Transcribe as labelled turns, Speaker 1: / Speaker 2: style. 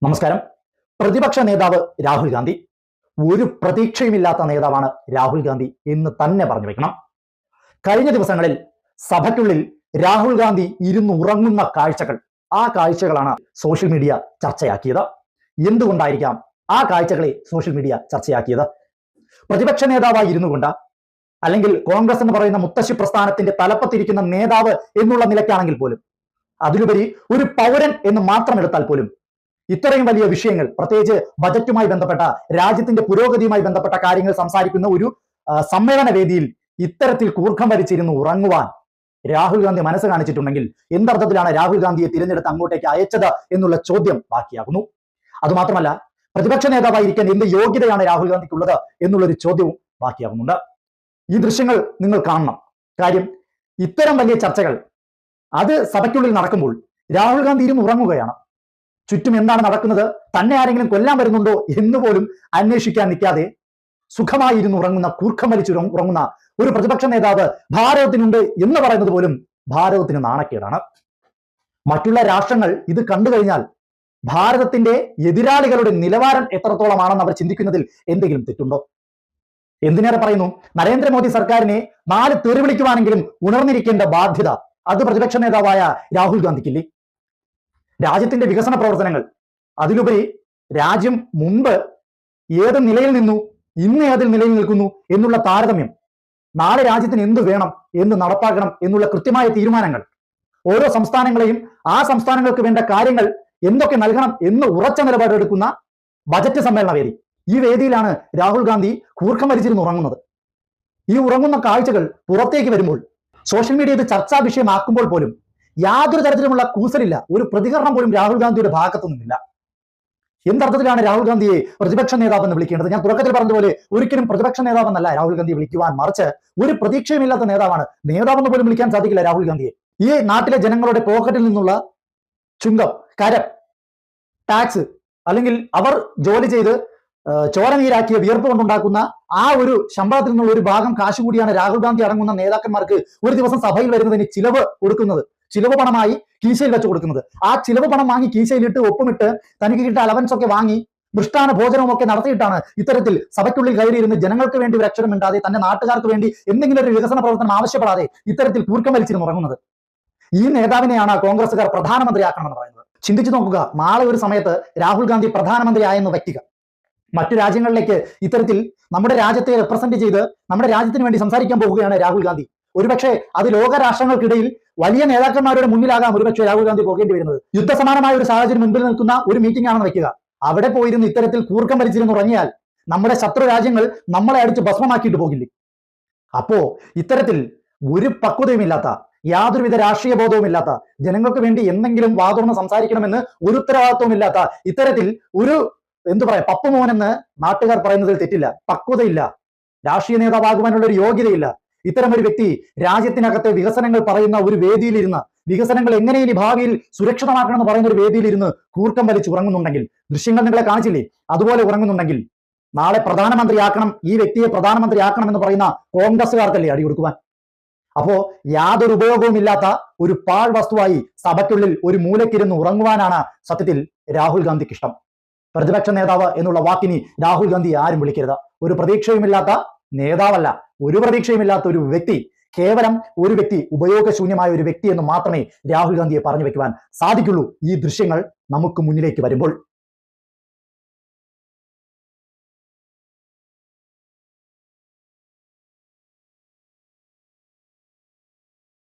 Speaker 1: നമസ്കാരം. പ്രതിപക്ഷ നേതാവ് രാഹുൽ ഗാന്ധി ഒരു പ്രതീക്ഷയുമില്ലാത്ത നേതാവാണ് രാഹുൽ ഗാന്ധി എന്ന് തന്നെ പറഞ്ഞു വെക്കണം. കഴിഞ്ഞ ദിവസങ്ങളിൽ സഭയ്ക്കുള്ളിൽ രാഹുൽ ഗാന്ധി ഇരുന്നുറങ്ങുന്ന കാഴ്ചകൾ, ആ കാഴ്ചകളാണ് സോഷ്യൽ മീഡിയ ചർച്ചയാക്കിയത്. എന്തുകൊണ്ടായിരിക്കാം ആ കാഴ്ചകളെ സോഷ്യൽ മീഡിയ ചർച്ചയാക്കിയത്? പ്രതിപക്ഷ നേതാവായി ഇരുന്നു കൊണ്ട്, അല്ലെങ്കിൽ കോൺഗ്രസ് എന്ന് പറയുന്ന മുത്തശ്ശി പ്രസ്ഥാനത്തിന്റെ തലപ്പത്തിരിക്കുന്ന നേതാവ് എന്നുള്ള നിലയ്ക്കാണെങ്കിൽ പോലും, അതിലുപരി ഒരു പൗരൻ എന്ന് മാത്രം എടുത്താൽ പോലും ഇത്രയും വലിയ വിഷയങ്ങൾ, പ്രത്യേകിച്ച് ബജറ്റുമായി ബന്ധപ്പെട്ട, രാജ്യത്തിന്റെ പുരോഗതിയുമായി ബന്ധപ്പെട്ട കാര്യങ്ങൾ സംസാരിക്കുന്ന ഒരു സമ്മേളന വേദിയിൽ ഇത്തരത്തിൽ കൂർക്കം വലിച്ചിരുന്ന് ഉറങ്ങുവാൻ രാഹുൽ ഗാന്ധി മനസ്സ് കാണിച്ചിട്ടുണ്ടെങ്കിൽ എന്തർത്ഥത്തിലാണ് രാഹുൽ ഗാന്ധിയെ തിരഞ്ഞെടുത്ത് അങ്ങോട്ടേക്ക് അയച്ചത് എന്നുള്ള ചോദ്യം ബാക്കിയാകുന്നു. അതുമാത്രമല്ല, പ്രതിപക്ഷ നേതാവായിരിക്കാൻ എന്ത് യോഗ്യതയാണ് രാഹുൽ ഗാന്ധിക്കുള്ളത് എന്നുള്ളൊരു ചോദ്യവും ബാക്കിയാകുന്നുണ്ട്. ഈ ദൃശ്യങ്ങൾ നിങ്ങൾ കാണണം. കാര്യം, ഇത്തരം വലിയ ചർച്ചകൾ അത് സഭയ്ക്കുള്ളിൽ നടക്കുമ്പോൾ രാഹുൽ ഗാന്ധി ഇരുന്ന് ഉറങ്ങുകയാണ്. ചുറ്റും എന്താണ് നടക്കുന്നത്, തന്നെ ആരെങ്കിലും കൊല്ലാൻ വരുന്നുണ്ടോ എന്നുപോലും അന്വേഷിക്കാൻ നിൽക്കാതെ സുഖമായിരുന്നു ഉറങ്ങുന്ന, കൂർക്കം വലിച്ചു ഉറങ്ങുന്ന ഒരു പ്രതിപക്ഷ നേതാവ് ഭാരതത്തിനുണ്ട് എന്ന് പറയുന്നത് പോലും ഭാരതത്തിന് നാണക്കേടാണ്. മറ്റുള്ള രാഷ്ട്രങ്ങൾ ഇത് കണ്ടു കഴിഞ്ഞാൽ ഭാരതത്തിന്റെ എതിരാളികളുടെ നിലവാരം എത്രത്തോളമാണെന്ന് അവർ ചിന്തിക്കുന്നതിൽ എന്തെങ്കിലും തെറ്റുണ്ടോ? എന്തിനേറെ പറയുന്നു, നരേന്ദ്രമോദി സർക്കാരിനെ 4 തെറി വിളിക്കുവാനെങ്കിലും ഉണർന്നിരിക്കേണ്ട ബാധ്യത അത് പ്രതിപക്ഷ നേതാവായ രാഹുൽ ഗാന്ധിക്കില്ലേ? രാജ്യത്തിന്റെ വികസന പ്രവർത്തനങ്ങൾ, അതിലുപരി രാജ്യം മുമ്പ് ഏത് നിലയിൽ നിന്നു ഇന്ന് ഏതിൽ നിലയിൽ നിൽക്കുന്നു എന്നുള്ള താരതമ്യം, നാളെ രാജ്യത്തിന് എന്ത് വേണം, എന്ത് നടപ്പാക്കണം എന്നുള്ള കൃത്യമായ തീരുമാനങ്ങൾ, ഓരോ സംസ്ഥാനങ്ങളെയും ആ സംസ്ഥാനങ്ങൾക്ക് വേണ്ട കാര്യങ്ങൾ എന്തൊക്കെ നൽകണം എന്ന് ഉറച്ച നിലപാടെടുക്കുന്ന ബജറ്റ് സമ്മേളന വേദി, ഈ വേദിയിലാണ് രാഹുൽ ഗാന്ധി കൂർക്കം വലിച്ചിരുന്ന് ഉറങ്ങുന്നത്. ഈ ഉറങ്ങുന്ന കാഴ്ചകൾ പുറത്തേക്ക് വരുമ്പോൾ, സോഷ്യൽ മീഡിയ ഇത് ചർച്ചാ വിഷയമാക്കുമ്പോൾ പോലും യാതൊരു തരത്തിലുമുള്ള കൂസലില്ല, ഒരു പ്രതികരണം പോലും രാഹുൽ ഗാന്ധിയുടെ ഭാഗത്തു നിന്നില്ല. എന്തർത്ഥത്തിലാണ് രാഹുൽ ഗാന്ധിയെ പ്രതിപക്ഷ നേതാവ് എന്ന് വിളിക്കേണ്ടത്? ഞാൻ തുടക്കത്തിൽ പറഞ്ഞതുപോലെ ഒരിക്കലും പ്രതിപക്ഷ നേതാവെന്നല്ല രാഹുൽ ഗാന്ധിയെ വിളിക്കുവാൻ, മറിച്ച് ഒരു പ്രതീക്ഷയുമില്ലാത്ത നേതാവാണ്. നേതാവെന്ന് പോലും വിളിക്കാൻ സാധിക്കില്ല രാഹുൽ ഗാന്ധിയെ. ഈ നാട്ടിലെ ജനങ്ങളുടെ പോക്കറ്റിൽ നിന്നുള്ള ചുങ്കം, കരം, ടാക്സ്, അല്ലെങ്കിൽ അവർ ജോലി ചെയ്ത് ചോരനീരാക്കിയ വിയർപ്പ് കൊണ്ടുണ്ടാക്കുന്ന ആ ഒരു ശമ്പളത്തിൽ നിന്നുള്ള ഒരു ഭാഗം കാശ് കൂടിയാണ് രാഹുൽ ഗാന്ധി അടങ്ങുന്ന നേതാക്കന്മാർക്ക് ഒരു ദിവസം സഭയിൽ വരുന്നതിന് ചിലവ് കൊടുക്കുന്നത്, ചിലവ് പണമായി കീശയിൽ വെച്ച് കൊടുക്കുന്നത്. ആ ചിലവ് പണം വാങ്ങി കീശയിലിട്ട് ഒപ്പമിട്ട് തനിക്ക് കിട്ടിയ അലവൻസ് ഒക്കെ വാങ്ങി മൃഷ്ടാന ഭോജനവും ഒക്കെ നടത്തിയിട്ടാണ് ഇത്തരത്തിൽ സഭയ്ക്കുള്ളിൽ കയറിയിരുന്ന് ജനങ്ങൾക്ക് വേണ്ടി ഒരു അക്ഷരം മിണ്ടാതെ, തന്റെ നാട്ടുകാർക്ക് വേണ്ടി എന്തെങ്കിലും ഒരു വികസന പ്രവർത്തനം ആവശ്യപ്പെടാതെ ഇത്തരത്തിൽ കൂർക്കം വലിച്ചിരുന്ന് ഉറങ്ങുന്നത്. ഈ നേതാവിനെയാണ് കോൺഗ്രസുകാർ പ്രധാനമന്ത്രിയാക്കണമെന്ന് പറയുന്നത്. ചിന്തിച്ചു നോക്കുക, നാളെ ഒരു സമയത്ത് രാഹുൽ ഗാന്ധി പ്രധാനമന്ത്രിയായെന്ന് വ്യക്തിക മറ്റു രാജ്യങ്ങളിലേക്ക് ഇത്തരത്തിൽ നമ്മുടെ രാജ്യത്തെ റെപ്രസെന്റ് ചെയ്ത് നമ്മുടെ രാജ്യത്തിന് വേണ്ടി സംസാരിക്കാൻ പോവുകയാണ് രാഹുൽ ഗാന്ധി. ഒരുപക്ഷെ അത് ലോക രാഷ്ട്രങ്ങൾക്കിടയിൽ വലിയ നേതാക്കന്മാരുടെ മുന്നിലാകാം ഒരുപക്ഷെ രാഹുൽ ഗാന്ധി പോകേണ്ടി വരുന്നത്. യുദ്ധസമാനമായ ഒരു സാഹചര്യം മുൻപിൽ നിൽക്കുന്ന ഒരു മീറ്റിംഗ് ആണെന്ന് വെക്കുക. അവിടെ പോയിരുന്ന് ഇത്തരത്തിൽ കൂർക്കം വലിച്ചിരുന്ന് ഉറങ്ങിയാൽ നമ്മുടെ ശത്രു രാജ്യങ്ങൾ നമ്മളെ അടിച്ച് ഭസ്മമാക്കിയിട്ട് പോകില്ലേ? അപ്പോ ഇത്തരത്തിൽ ഒരു പക്വതയുമില്ലാത്ത, യാതൊരുവിധ രാഷ്ട്രീയ ബോധവുമില്ലാത്ത, ജനങ്ങൾക്ക് വേണ്ടി എന്തെങ്കിലും വാതുറന്ന് സംസാരിക്കണമെന്ന് ഒരു ഉത്തരവാദിത്വമില്ലാത്ത ഇത്തരത്തിൽ ഒരു പപ്പുമോൻ എന്ന് നാട്ടുകാർ പറയുന്നതിൽ തെറ്റില്ല. പക്വതയില്ല, രാഷ്ട്രീയ നേതാവാകുവാനുള്ള ഒരു യോഗ്യതയില്ല. ഇത്തരം ഒരു വ്യക്തി രാജ്യത്തിനകത്തെ വികസനങ്ങൾ പറയുന്ന ഒരു വേദിയിലിരുന്ന്, വികസനങ്ങൾ എങ്ങനെ ഇനി ഭാവിയിൽ സുരക്ഷിതമാക്കണമെന്ന് പറയുന്ന ഒരു വേദിയിലിരുന്ന് കൂർക്കം വലിച്ച് ഉറങ്ങുന്നുണ്ടെങ്കിൽ, ദൃശ്യങ്ങൾ നിങ്ങളെ കാണിച്ചില്ലേ, അതുപോലെ ഉറങ്ങുന്നുണ്ടെങ്കിൽ നാളെ പ്രധാനമന്ത്രിയാക്കണം, ഈ വ്യക്തിയെ പ്രധാനമന്ത്രിയാക്കണം എന്ന് പറയുന്ന കോൺഗ്രസുകാർക്കല്ലേ അടി കൊടുക്കുവാൻ? അപ്പോ യാതൊരു ഉപയോഗവുമില്ലാത്ത ഒരു പാഴ് വസ്തുവായി സഭയ്ക്കുള്ളിൽ ഒരു മൂലക്കിരുന്ന് ഉറങ്ങുവാനാണ് സത്യത്തിൽ രാഹുൽ ഗാന്ധിക്ക് ഇഷ്ടം. പ്രതിപക്ഷ നേതാവ് എന്നുള്ള വാക്കിനി രാഹുൽ ഗാന്ധി ആരും വിളിക്കരുത്. ഒരു പ്രതീക്ഷയുമില്ലാത്ത നേതാവല്ല, ഒരു പ്രതീക്ഷയുമില്ലാത്ത ഒരു വ്യക്തി, കേവലം ഒരു വ്യക്തി, ഉപയോഗശൂന്യമായ ഒരു വ്യക്തി എന്ന് മാത്രമേ രാഹുൽ ഗാന്ധിയെ പറഞ്ഞു വെക്കുവാൻ സാധിക്കുള്ളൂ ഈ ദൃശ്യങ്ങൾ നമുക്ക് മുന്നിലേക്ക് വരുമ്പോൾ.